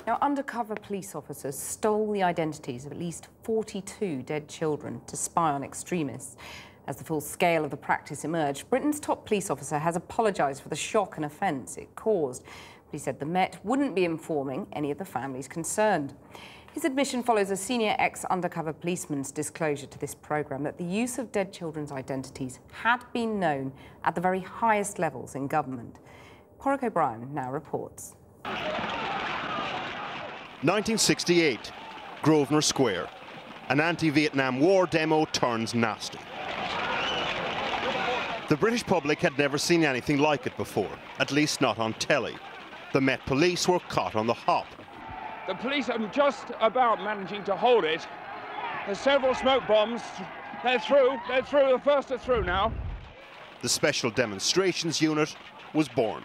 Now, undercover police officers stole the identities of at least 42 dead children to spy on extremists. As the full scale of the practice emerged, Britain's top police officer has apologised for the shock and offence it caused. But he said the Met wouldn't be informing any of the families concerned. His admission follows a senior ex-undercover policeman's disclosure to this programme that the use of dead children's identities had been known at the very highest levels in government. Porrick O'Brien now reports. 1968, Grosvenor Square. An anti-Vietnam War demo turns nasty. The British public had never seen anything like it before, at least not on telly. The Met Police were caught on the hop. The police are just about managing to hold it. There's several smoke bombs. They're through, the first are through now. The Special Demonstrations Unit was born.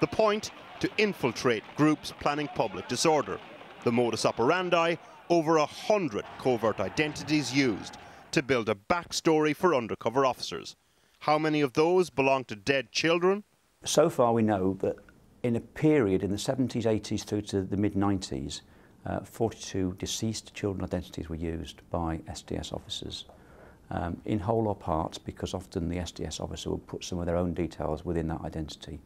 The point? To infiltrate groups planning public disorder. The modus operandi, over 100 covert identities used to build a backstory for undercover officers. How many of those belong to dead children? So far we know that in a period in the 70s, 80s through to the mid-90s, 42 deceased children identities were used by SDS officers, in whole or part, because often the SDS officer would put some of their own details within that identity.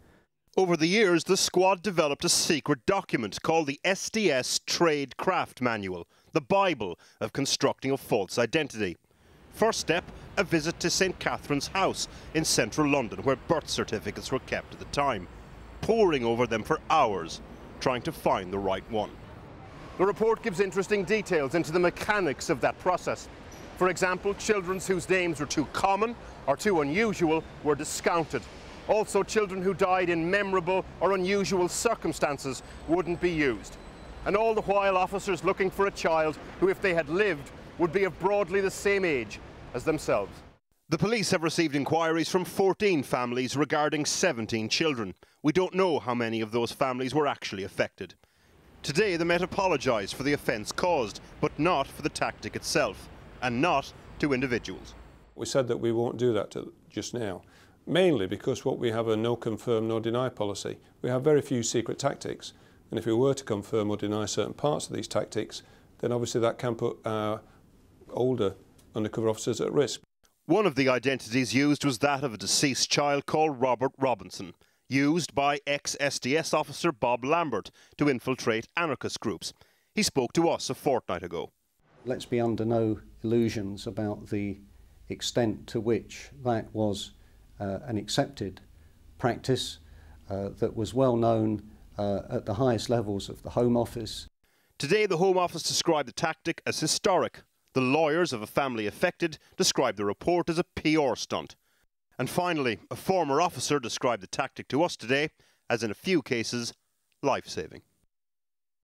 Over the years, the squad developed a secret document called the SDS Trade Craft Manual, the Bible of constructing a false identity. First step, a visit to St Catherine's House in central London, where birth certificates were kept at the time. Poring over them for hours, trying to find the right one. The report gives interesting details into the mechanics of that process. For example, children whose names were too common or too unusual were discounted. Also, children who died in memorable or unusual circumstances wouldn't be used. And all the while, officers looking for a child who, if they had lived, would be of broadly the same age as themselves. The police have received inquiries from 14 families regarding 17 children. We don't know how many of those families were actually affected. Today, the Met apologised for the offence caused, but not for the tactic itself, and not to individuals. We said that we won't do that just now. Mainly because we have a no confirm, no deny policy. We have very few secret tactics, and if we were to confirm or deny certain parts of these tactics, then obviously that can put our older undercover officers at risk. One of the identities used was that of a deceased child called Robert Robinson, used by ex-SDS officer Bob Lambert to infiltrate anarchist groups. He spoke to us a fortnight ago. Let's be under no illusions about the extent to which that was an accepted practice that was well known at the highest levels of the Home Office. Today, the Home Office described the tactic as historic. The lawyers of a family affected described the report as a PR stunt. And finally, a former officer described the tactic to us today as, in a few cases, life-saving.